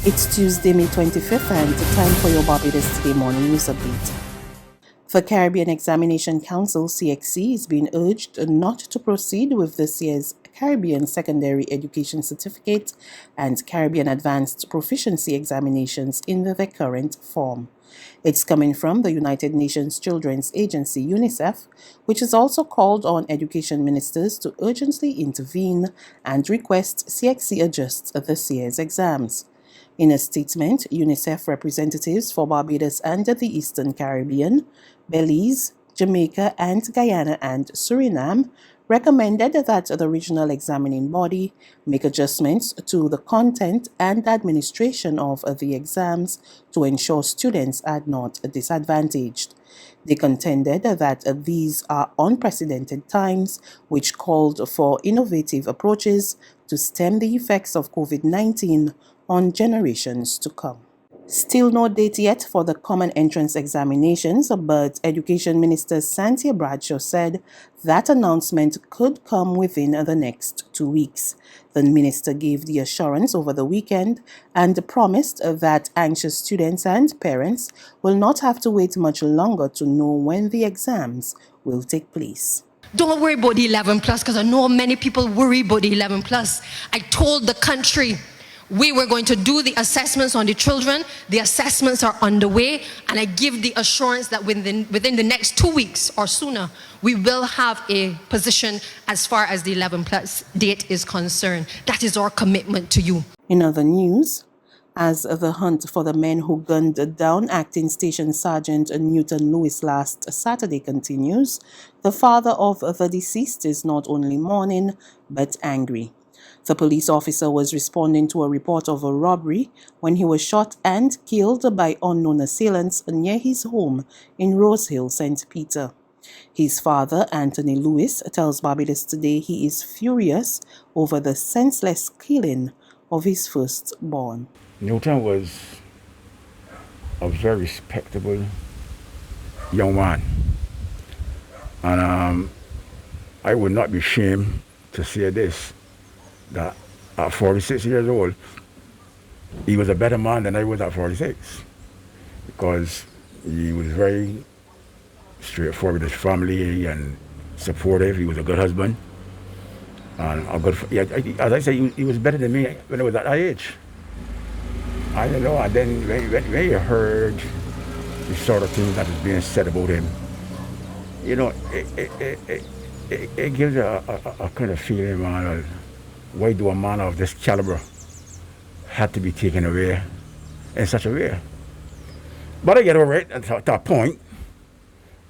It's Tuesday, May 25th, and time for your Barbados Today morning news update. The Caribbean Examination Council, CXC, is being urged not to proceed with this year's Caribbean Secondary Education Certificate and Caribbean Advanced Proficiency examinations in their current form. It's coming from the United Nations Children's Agency, UNICEF, which has also called on education ministers to urgently intervene and request CXC adjust this year's exams. In a statement, UNICEF representatives for Barbados and the Eastern Caribbean, Belize, Jamaica, and Guyana and Suriname recommended that the regional examining body make adjustments to the content and administration of the exams to ensure students are not disadvantaged. They contended that these are unprecedented times which called for innovative approaches to stem the effects of COVID-19 on generations to come. Still no date yet for the Common Entrance Examinations, but Education Minister Cynthia Bradshaw said that announcement could come within the next 2 weeks. The minister gave the assurance over the weekend and promised that anxious students and parents will not have to wait much longer to know when the exams will take place. Don't worry about the 11 plus, because I know many people worry about the 11 plus. I told the country we were going to do the assessments on the children. The assessments are underway, and I give the assurance that within the next 2 weeks or sooner, we will have a position as far as the 11 plus date is concerned. That is our commitment to you. In other news, as the hunt for the men who gunned down Acting Station Sergeant Newton Lewis last Saturday continues, the father of the deceased is not only mourning but angry. The police officer was responding to a report of a robbery when he was shot and killed by unknown assailants near his home in Rose Hill, St. Peter. His father, Anthony Lewis, tells Barbados Today he is furious over the senseless killing of his firstborn. Newton was a very respectable young man, and I would not be ashamed to say this, that at 46 years old, he was a better man than I was at 46, because he was very straightforward with his family and supportive. He was a good husband and a good, as I say, he was better than me when I was at that age. I don't know, and then when you heard the sort of things that is being said about him, you know, it gives you a kind of feeling, man, why do a man of this caliber have to be taken away in such a way? But I get over it at that point,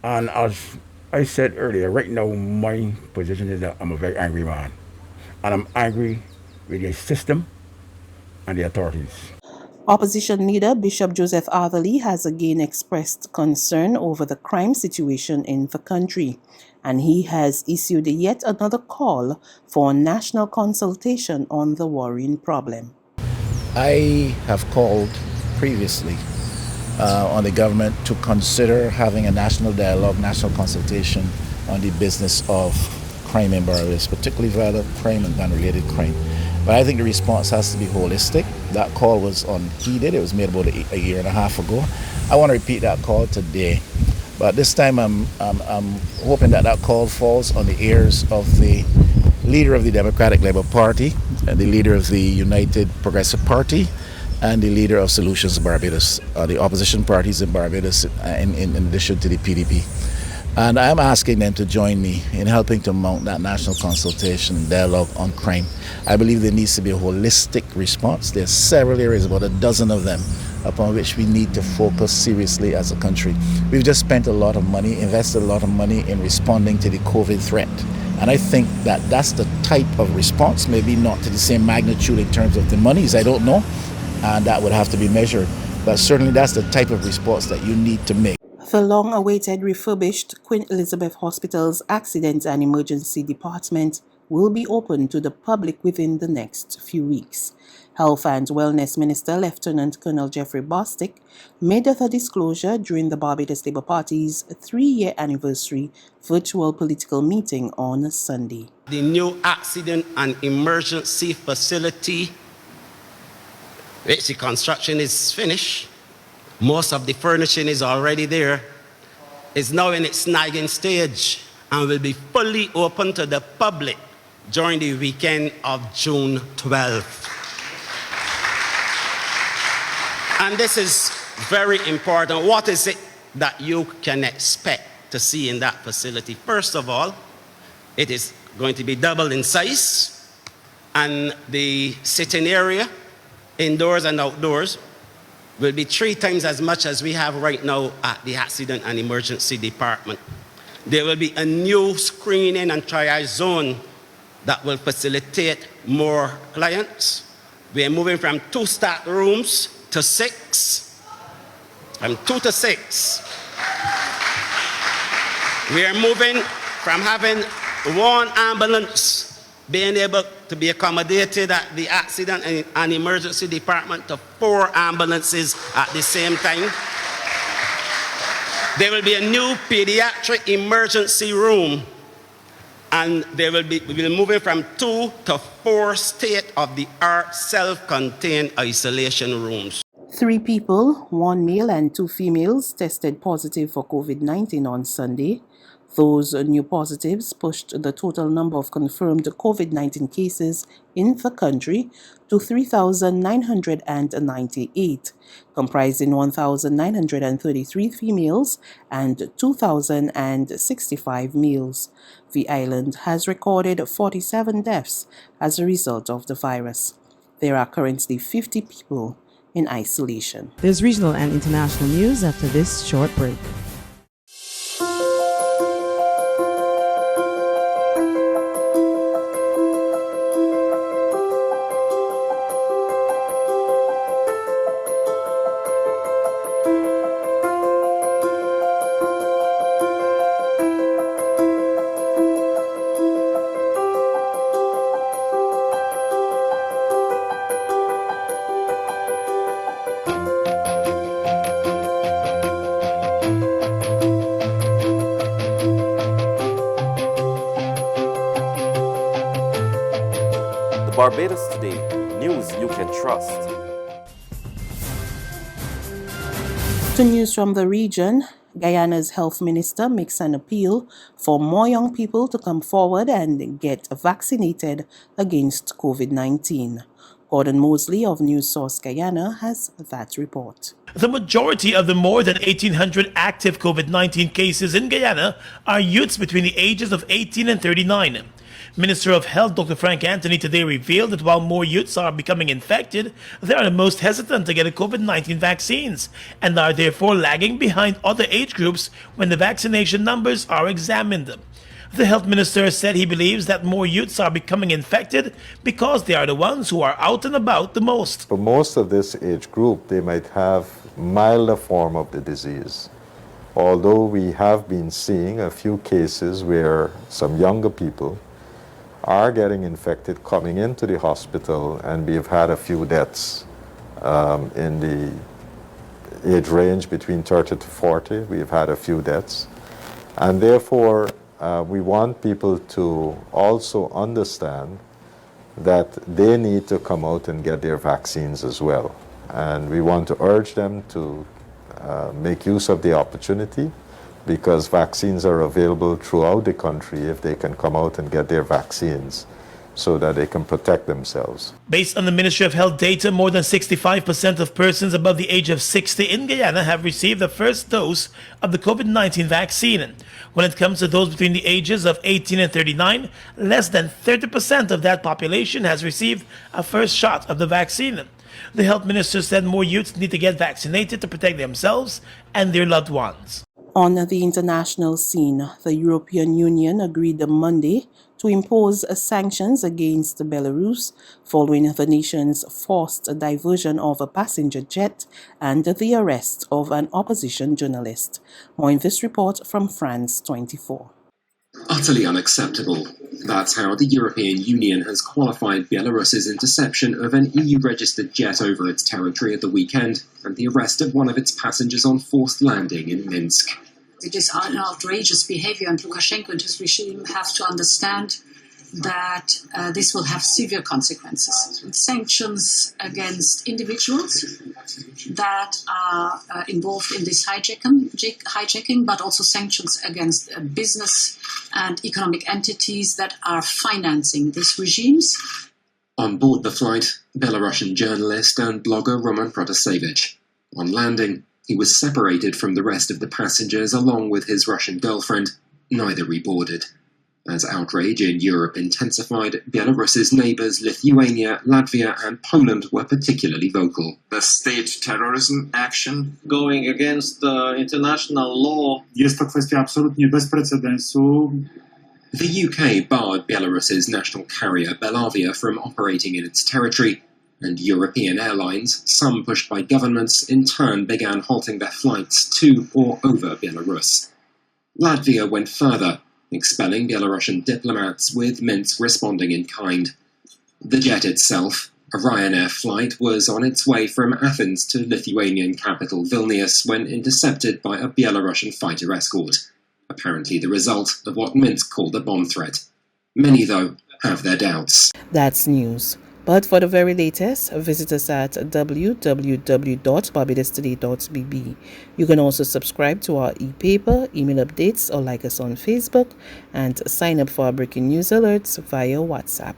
and as I said earlier, right now my position is that I'm a very angry man, and I'm angry with the system and the authorities. Opposition leader Bishop Joseph Atherley has again expressed concern over the crime situation in the country, and he has issued yet another call for a national consultation on the worrying problem. I have called previously on the government to consider having a national dialogue, national consultation on the business of crime in Barbados, particularly violent crime and gun-related crime. But I think the response has to be holistic. That call was unheeded. It was made about a year and a half ago. I want to repeat that call today. But this time I'm hoping that call falls on the ears of the leader of the Democratic Labour Party, and the leader of the United Progressive Party, and the leader of Solutions Barbados, the opposition parties in Barbados, in addition to the PDP. And I'm asking them to join me in helping to mount that national consultation dialogue on crime. I believe there needs to be a holistic response. There's several areas, about a dozen of them, upon which we need to focus seriously as a country. We've just spent a lot of money, invested a lot of money in responding to the COVID threat. And I think that that's the type of response, maybe not to the same magnitude in terms of the monies, I don't know, and that would have to be measured. But certainly that's the type of response that you need to make. The long-awaited refurbished Queen Elizabeth Hospital's Accident and Emergency Department will be open to the public within the next few weeks. Health and Wellness Minister Lieutenant Colonel Jeffrey BOSTIC made the disclosure during the Barbados Labour Party's 3-year anniversary virtual political meeting on Sunday. The new accident and emergency facility which the construction is finished. Most of the furnishing is already there. It's now in its snagging stage and will be fully open to the public during the weekend of June 12th. And this is very important. What is it that you can expect to see in that facility? First of all, it is going to be double in size, and the sitting area, indoors and outdoors, will be 3 times as much as we have right now at the Accident and Emergency Department. There will be a new screening and triage zone that will facilitate more clients. We are moving from 2 staff rooms to 6, from 2 to 6. We are moving from having 1 ambulance being able to be accommodated at the Accident and Emergency Department to 4 ambulances at the same time. There will be a new pediatric emergency room, and we'll be moving from 2 to 4 state-of-the-art self-contained isolation rooms. 3 people, 1 male and 2 females, tested positive for COVID-19 on Sunday. Those new positives pushed the total number of confirmed COVID-19 cases in the country to 3,998, comprising 1,933 females and 2,065 males. The island has recorded 47 deaths as a result of the virus. There are currently 50 people in isolation. There's regional and international news after this short break. Barbados Today, news you can trust. To news from the region, Guyana's health minister makes an appeal for more young people to come forward and get vaccinated against COVID-19. Gordon Mosley of News Source Guyana has that report. The majority of the more than 1,800 active COVID-19 cases in Guyana are youths between the ages of 18 and 39. Minister of Health Dr. Frank Anthony today revealed that while more youths are becoming infected, they are the most hesitant to get the COVID-19 vaccines and are therefore lagging behind other age groups when the vaccination numbers are examined. The health minister said he believes that more youths are becoming infected because they are the ones who are out and about the most. For most of this age group, they might have milder form of the disease. Although we have been seeing a few cases where some younger people are getting infected coming into the hospital, and we've had a few deaths in the age range between 30 to 40. We've had a few deaths. And therefore, we want people to also understand that they need to come out and get their vaccines as well. And we want to urge them to make use of the opportunity, because vaccines are available throughout the country if they can come out and get their vaccines so that they can protect themselves. Based on the Ministry of Health data, more than 65% of persons above the age of 60 in Guyana have received the first dose of the COVID-19 vaccine. When it comes to those between the ages of 18 and 39, less than 30% of that population has received a first shot of the vaccine. The health minister said more youths need to get vaccinated to protect themselves and their loved ones. On the international scene, the European Union agreed Monday to impose sanctions against Belarus following the nation's forced diversion of a passenger jet and the arrest of an opposition journalist. More in this report from France 24. Utterly unacceptable. That's how the European Union has qualified Belarus's interception of an EU-registered jet over its territory at the weekend and the arrest of one of its passengers on forced landing in Minsk. It is an outrageous behavior, and Lukashenko and his regime have to understand that this will have severe consequences. Sanctions against individuals that are involved in this hijacking, but also sanctions against business and economic entities that are financing these regimes. On board the flight, Belarusian journalist and blogger Roman Protasevich. On landing, he was separated from the rest of the passengers along with his Russian girlfriend. Neither reboarded. As outrage in Europe intensified, Belarus's neighbours Lithuania, Latvia and Poland were particularly vocal. The state terrorism action going against the international law. Jest to kwestia absolutnie bez precedensu. The UK barred Belarus's national carrier Belavia from operating in its territory, and European airlines, some pushed by governments, in turn began halting their flights to or over Belarus. Latvia went further, expelling Belarusian diplomats, with Minsk responding in kind. The jet itself, a Ryanair flight, was on its way from Athens to Lithuanian capital Vilnius when intercepted by a Belarusian fighter escort, apparently the result of what Minsk called a bomb threat. Many, though, have their doubts. That's news. But for the very latest, visit us at www.barbadostoday.bb. You can also subscribe to our e-paper, email updates, or like us on Facebook, and sign up for our breaking news alerts via WhatsApp.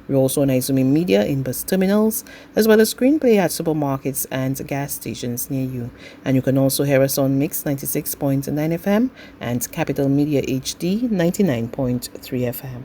We're also on Izumi Media in bus terminals, as well as screenplay at supermarkets and gas stations near you. And you can also hear us on Mix 96.9 FM and Capital Media HD 99.3 FM.